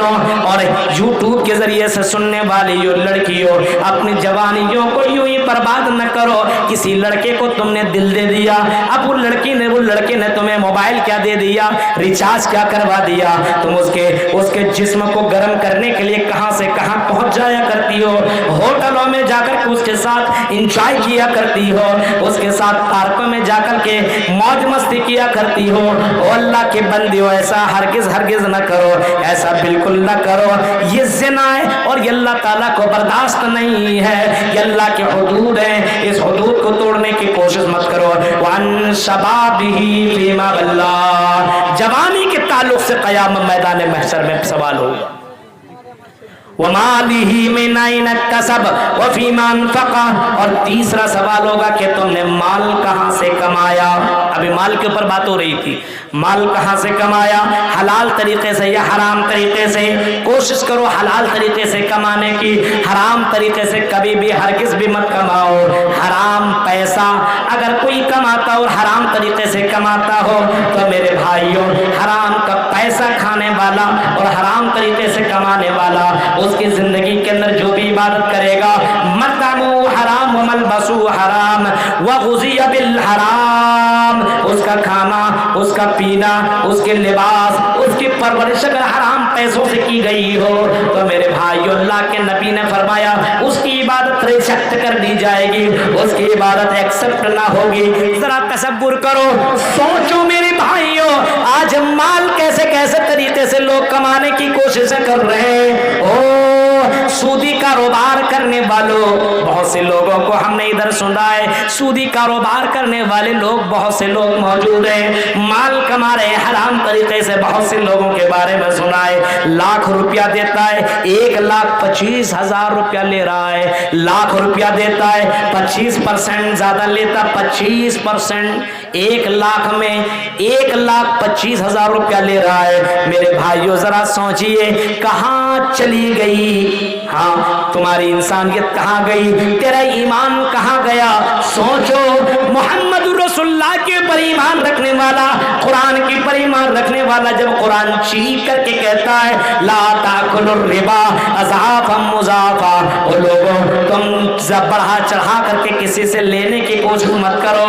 बहनों और यूट्यूब के जरिए से सुनने वाली यो लड़कियों, अपनी जवानियों को यूं ही बर्बाद न करो। किसी लड़के को तुमने दिल दे दिया, अब वो लड़के ने तुम्हें मोबाइल क्या दे दिया, रिचार्ज क्या करवा दिया, तुम उसके जिस्म को गर्म करने के लिए कहां से कहां पहुंच जाया करती हो। होटलों में जाकर उसके साथ एंजॉय किया करती हो, उसके साथ पार्कों में जाकर के मौज मस्ती किया करती हो। ओ अल्लाह के बंदियों, ऐसा हरगिज न करो, ऐसा बिल्कुल न करो। ये ज़िना है और ये अल्लाह ताला को बर्दाश्त नहीं है, ये अल्लाह के हुदूद है, इस हुदूद को तोड़ने की कोशिश मत करो। वन शबाबिही फीमा बल्ला, जवानी के ताल्लुक से क़याम मैदान महशर में सवाल होगा। वमालिही मिन ऐन इक्तसब व फीमा अनफ़क़ा, और तीसरा सवाल होगा कि तुमने माल कहां से कमाया। अभी माल के ऊपर बात हो रही थी, माल कहां से कमाया, हलाल तरीके से या हराम तरीके से। कोशिश करो हलाल तरीके से कमाने की, हराम तरीके से कभी भी हरगिज़ भी मत कमाओ। हराम पैसा अगर कोई कमाता और हराम तरीके से कमाता हो तो मेरे भाइयों, हराम का पैसा खाने वाला और हराम तरीके से कमाने वाला, उसकी जिंदगी के अंदर जो भी इबादत करेगा, मतमू हराम व मलबसू हराम व गुज़िया बिल हराम, उसका खाना, उसका पीना, उसके लिबास, उसकी परवरिश अगर हराम पैसों से की गई हो तो मेरे भाइयों, अल्लाह के नबी ने फरमाया उसकी इबादत रिजेक्ट कर दी जाएगी, उसकी इबादत एक्सेप्ट ना होगी। जरा तसव्वुर करो, सोचो मेरे भाइयों, आज माल कैसे कैसे तरीके से लोग कमाने की कोशिश कर रहे हैं। ओ सूदी कारोबार करने वालों, बहुत से लोगों को हमने इधर सुना है, सूदी कारोबार करने वाले लोग बहुत से लोग मौजूद हैं, माल कमा रहे हैं हराम तरीके से। बहुत से लोगों के बारे में सुना है, लाख रुपया देता है, 1,25,000 रुपया ले रहा है, लाख रुपया देता है, 25% ज्यादा लेता, 25%, 1 लाख में 1,25,000 रुपया ले रहा है। मेरे भाइयों जरा सोचिए कहां चली गई, हाँ तुम्हारी इंसानियत कहां गई, तेरा ईमान कहां गया। सोचो, मोहम्मद रसूलुल्लाह के पर ईमान रखने वाला, कुरान के पर ईमान रखने वाला, जब कुरान चीख करके कहता है ला ताकुलुर रिबा अज़ाफ़ा मुज़ाफ़ा, ओ लोगों तुम बढ़ा चढ़ा करके किसी से लेने की कोशिश मत करो।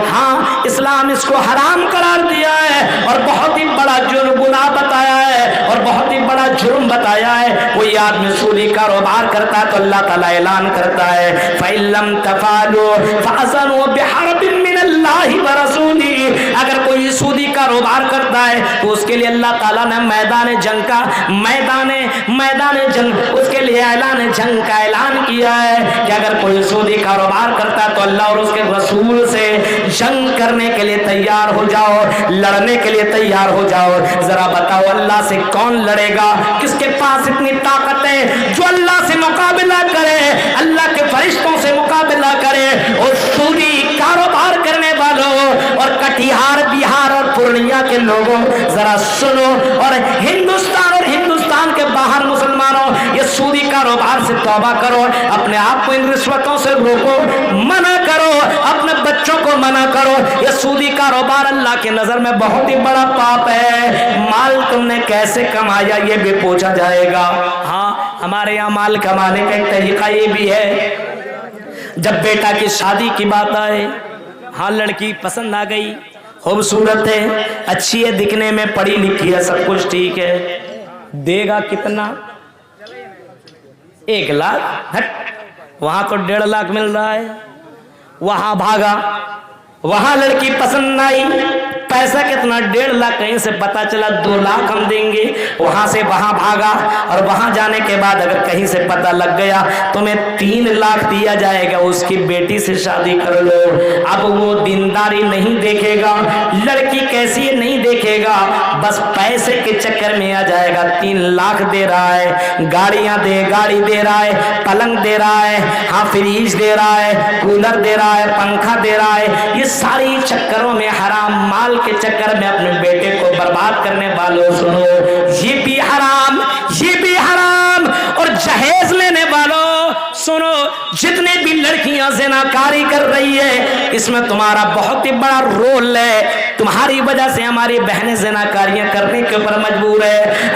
हाँ, इस्लाम इसको हराम करार दिया है और बहुत ही बड़ा जुर्म गुनाह बताया है और बहुत ही बड़ा जुर्म बताया है। कोई आदमी सूदी कारोबार करता है तो अल्लाह ताला ऐलान करता है फ़इल्लम तफ़अलू फ़अज़नु बिहर्बिन मिनल्लाहि व रसूलिही, अगर कोई सूदी कारोबार करता है तो उसके लिए अल्लाह ताला ने मैदान जंग का मैदान जंग उसके लिए ऐलान जंग का ऐलान किया है कि अगर कोई सूदी कारोबार करता है तो अल्लाह और उसके रसूल से जंग करने के लिए तैयार हो जाओ, लड़ने के लिए तैयार हो जाओ। जरा बताओ अल्लाह से कौन लड़ेगा, किसके पास इतनी ताकत है जो अल्लाह से मुकाबला करे, अल्लाह के फरिश्तों से मुकाबला करे। और सूदी कारोबार करने वालों और कटिहार, बिहार और पूर्णिया के लोगों जरा सुनो, और हिंदुस्तान के बाहर मुसलमानों, ये सूदी कारोबार से तौबा करो, अपने आप को इन रिश्वतों से रोको, मना करो, अपने बच्चों को मना करो। ये सूदी कारोबार अल्लाह की नजर में बहुत ही बड़ा पाप है। माल तुमने कैसे कमाया ये भी पूछा जाएगा। हाँ, हमारे यहाँ माल कमाने का एक तरीका ये भी है, जब बेटा की शादी की बात आए, हाँ लड़की पसंद आ गई, खूबसूरत है, अच्छी है, दिखने में पढ़ी लिखी है, सब कुछ ठीक है, देगा कितना? 1 लाख। हट, वहां तो 1.5 लाख मिल रहा है। वहां भागा, वहां लड़की पसंद आई, पैसा कितना? 1.5 लाख। कहीं से पता चला 2 लाख हम देंगे, वहां से वहां भागा, और वहां जाने के बाद अगर कहीं से पता लग गया तुम्हें 3 लाख दिया जाएगा, उसकी बेटी से शादी कर लो। अब वो दीनदारी नहीं देखेगा, लड़की कैसी है नहीं देखेगा, बस पैसे के चक्कर में आ जाएगा। 3 लाख दे रहा है, गाड़ी दे रहा है, पलंग दे रहा है, हाँ फ्रिज दे रहा है, कूलर दे रहा है, पंखा दे रहा है, ये सारी चक्करों में, हराम माल के चक्कर में अपने बेटे को बर्बाद करने वालों सुनो, ये भी हराम। और जहेज लेने वालों सुनो, जितने भी लड़कियां ज़िनाकारी कर रही है, इसमें तुम्हारा बहुत ही बड़ा रोल है। तुम्हारी वजह से हमारी बहनें ज़िनाकारियां करने के ऊपर मजबूर है।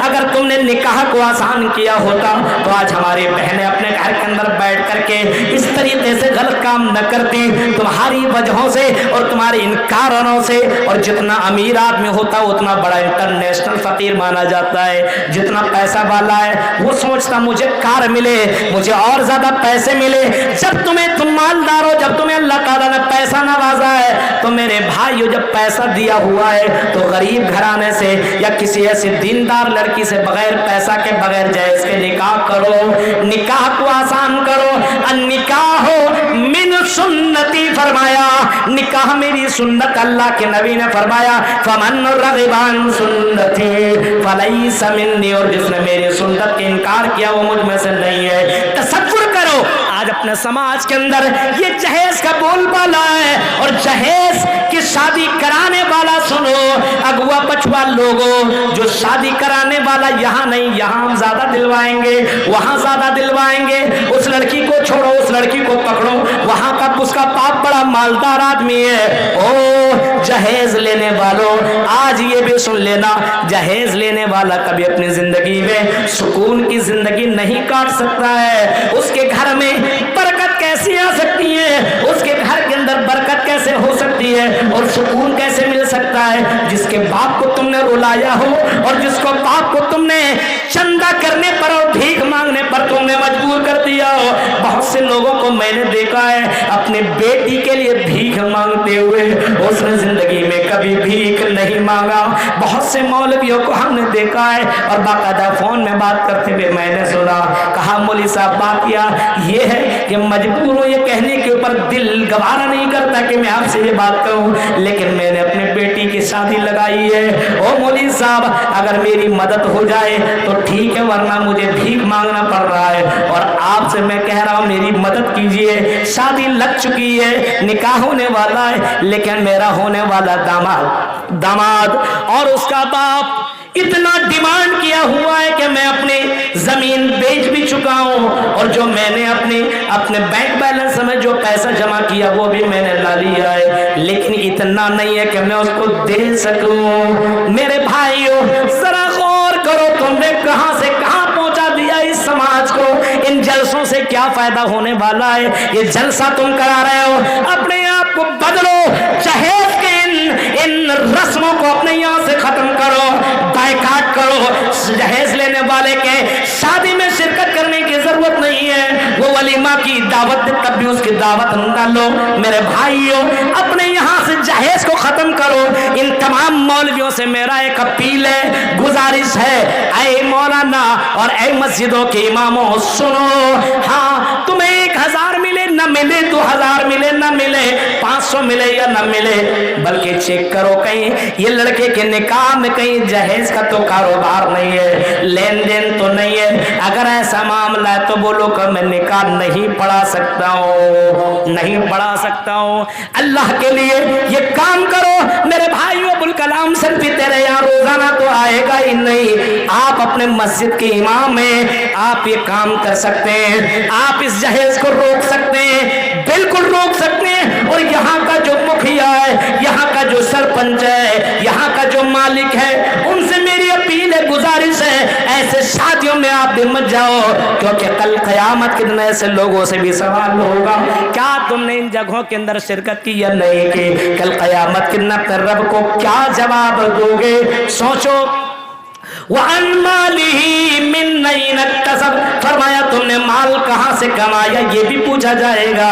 अगर तुमने निकाह को आसान किया होता तो आज हमारी बहनें अपने घर के अंदर बैठ करके इस तरीके से गलत काम न करती। तुम्हारी वजहों से और तुम्हारे इन कारणों से, और जितना अमीर आदमी होता उतना बड़ा इंटरनेशनल फकीर माना जाता है। जितना पैसा वाला है वो सोचता मुझे कार मिले, मुझे और ज्यादा पैसे मिले। जब तुम मालदार हो, जब तुम्हें अल्लाह ताला ने पैसा नवाजा है, तो मेरे भाइयों जब पैसा दिया हुआ है तो गरीब घराने से या किसी ऐसी दीनदार लड़की से बगैर पैसा के, बगैर जायज के निकाह करो। निकाह को आसान करो। निकाह मिन सुन्नती फरमाया, निकाह मेरी सुन्नत। अल्लाह के नबी ने फरमाया फमन रग़िबान सुन्नती फलैसा मिन्नी, और जिसने मेरी सुन्नत का इनकार किया वो मुझ में से नहीं है। तसव्वुर करो आज अपने समाज के अंदर ये जहेज का बोलबाला है, और जहेज की शादी कराने वाला सुनो, अगुआ पछुआ लोगों, जो शादी कराने वाला यहाँ नहीं, यहाँ हम ज्यादा दिलवाएंगे, वहां ज्यादा दिलवाएंगे। उस लड़की को छोड़ो, उस लड़की को पकड़ो, वहां का उसका बाप बड़ा मालदार आदमी है। ओ जहेज लेने वालों, आज ये भी सुन लेना, जहेज लेने वाला कभी अपनी जिंदगी में सुकून की जिंदगी नहीं काट सकता है। उसके घर में बरकत कैसी आ सकती है, उसके घर के अंदर बरकत कैसे हो सकती है, और सुकून कैसे मिल सकता है। जिसके बाप को तुमने रुलाया हो, और जिसको बाप को तुमने चंदा करने पर और भीख मांगने पर तुमने मजबूर कर दिया हो। बहुत से लोगों को मैंने देखा है अपने बेटी के लिए भीख मांगते हुए, उसने जिंदगी में कभी भीख नहीं मांगा। बहुत से मौलवियों को हमने देखा है, और बाकायदा फोन में बात करते हुए मैंने सुना, कहा मौलवी साहब बात ये है कि मजबूर हूं, ये कहने के ऊपर दिल गवारा नहीं करता कि मैं आपसे ये बात कहूं, लेकिन मैंने अपनी बेटी की शादी लगाई है। ओ मौलवी साहब अगर मेरी मदद हो जाए तो ठीक है, वरना मुझे भीख मांगना पड़ रहा है। और आपसे मैं कह रहा हूं मेरी मदद कीजिए। शादी लग चुकी है, निकाह होने वाला है, लेकिन मेरा होने वाला दामाद और उसका बाप इतना डिमांड किया हुआ है कि मैं अपनी जमीन बेच भी चुका हूं, और जो मैंने अपने बैंक बैलेंस में जो पैसा जमा किया वो भी मैंने ला लिया है, लेकिन इतना नहीं है कि मैं उसको दे सकूं। मेरे भाइयों जरा गौर करो, तुमने कहां से कहां पहुंचा दिया इस समाज को। इन जलसों से क्या फायदा होने वाला है? ये जलसा तुम करा रहे हो, अपने आप को बदलो। जहेज के इन रस्मों को अपने यहाँ से खत्म करो, बायकाट करो। जहेज लेने वाले के शादी में शिरकत करने की जरूरत नहीं है। वो वलीमा की दावत दे तब भी उसकी दावत न लो। मेरे भाइयों अपने यहाँ से जहेज को खत्म करो। इन तमाम मौलवियों से मेरा एक अपील है, गुजारिश है, ऐ मौलाना और ऐ मस्जिदों के इमामों सुनो। हाँ तुम्हें 1000 मिले न मिले, 2000 मिले न मिले, 500 मिले या न मिले, बल्कि चेक करो कहीं ये लड़के के निकाह में कहीं जहेज का तो कारोबार नहीं है, लेन देन तो नहीं है। अगर ऐसा मामला है तो बोलो कि मैं निकाह नहीं पढ़ा सकता हूँ, नहीं पढ़ा सकता हूँ। अल्लाह के लिए ये काम करो। मेरे भाइयों अबुल कलाम सल्फी तेरे यहाँ रोजाना तो आएगा ही नहीं। आप अपने मस्जिद के इमाम हैं, आप ये काम कर सकते हैं, आप इस जहेज को रोक सकते हैं, बिल्कुल रोक सकते हैं। और यहाँ का जो मुखिया है, यहाँ का जो सरपंच है, यहाँ का जो मालिक है, उनसे मेरी अपील है, गुजारिश है, ऐसे शादियों में आप भी मत जाओ, क्योंकि कल क़यामत के दिन ऐसे लोगों से भी सवाल होगा क्या तुमने इन जगहों के अंदर शिरकत की या नहीं की। कल क़यामत के दिन अपने रब को क्या जवाब दोगे? सोचो। फरमाया तुमने माल कहां से कमाया, ये भी पूछा जाएगा।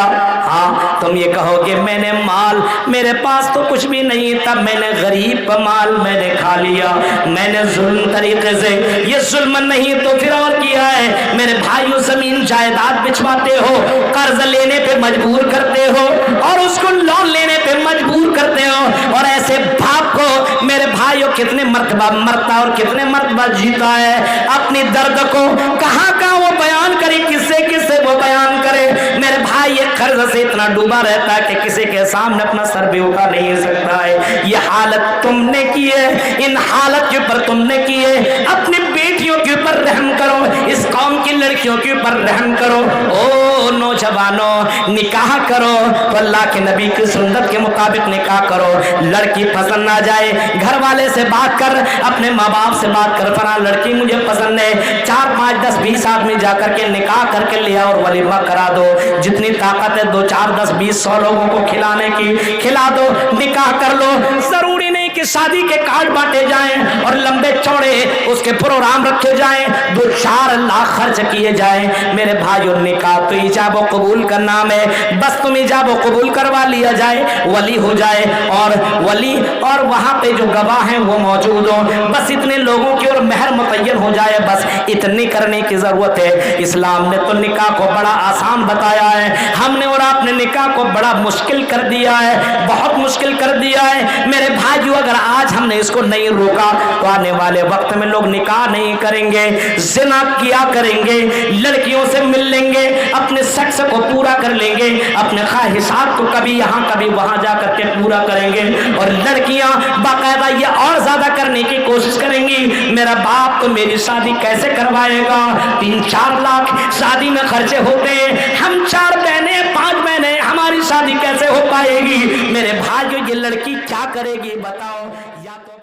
हाँ तुम ये कहोगे मैंने माल, मेरे पास तो कुछ भी नहीं था, मैंने गरीब का माल मैंने खा लिया, मैंने जुल्म तरीके से। ये जुल्म नहीं तो फिर और किया है। मेरे भाइयों जमीन जायदाद बिछवाते हो, कर्ज लेने पे मजबूर करते हो, और उसको लोन लेने पे मजबूर करते हो। और ऐसे बाप को मेरे भाइयों कितने मर्तबा मरता और कितने मर्तबा जीता है। अपनी दर्द को कहाँ कहाँ वो बयान करे, किससे किससे वो बयान करे। मेरे भाई ये कर्ज से इतना डूबा रहता है कि किसी के सामने अपना सर भी उठा नहीं सकता है। ये हालत तुमने की है, इन हालत के ऊपर तुमने की है। अपनी बेटियों के ऊपर रहम करो, इस कौम की लड़कियों के ऊपर रहम करो। ओ नौजवानों निकाह करो तो अल्लाह के नबी की सुन्नत के मुताबिक निकाह करो। लड़की पसंद ना जाए, घर वाले से बात कर, अपने माँ बाप से बात कर, फला लड़की मुझे पसंद है, 4, 5, 10, 20 आदमी जाकर के निकाह करके ले आओ और वलीमा करा दो। जितनी ताकत है 2, 4, 10, 20, 100 लोगों को खिलाने की खिला दो, निकाह कर लो। जरूरी नहीं कि शादी के कार्ड बांटे जाएं और लंबे चौड़े उसके प्रोग्राम रखे जाएं, 2-4 लाख खर्च किए जाएं। मेरे भाइयों, निकाह तो इजाबो कबूल का नाम है, बस तुम इजाबो कबूल करवा लिया जाए, वली हो जाए और वली और वहां पे जो गवाह हैं वो मौजूद हो, बस इतने लोगों की और मेहर मुतय्यन हो जाए, बस इतनी करने की जरूरत है। इस्लाम ने तो निकाह को बड़ा आसान बताया है, हमने और आपने निकाह को बड़ा मुश्किल कर दिया है, बहुत मुश्किल कर दिया है। मेरे भाइयों, अगर आज हमने इसको नहीं रोका तो आने वाले वक्त में लोग निकाह नहीं करेंगे, जिना किया करेंगे, लड़कियों से मिल लेंगे, अपने सेक्स को पूरा कर लेंगे, अपने ख्वाहिशात को कभी यहाँ कभी वहां जा करके पूरा करेंगे और लड़कियां बाकायदा ये और ज्यादा करने की कोशिश करेंगी। मेरा बाप तो मेरी शादी कैसे करवाएगा, 3-4 लाख शादी में खर्चे होते हैं, हम 4 बहने 5 बहने, हमारी शादी कैसे हो पाएगी। मेरे भाइयों, ये लड़की क्या करेगी बताओ। या तो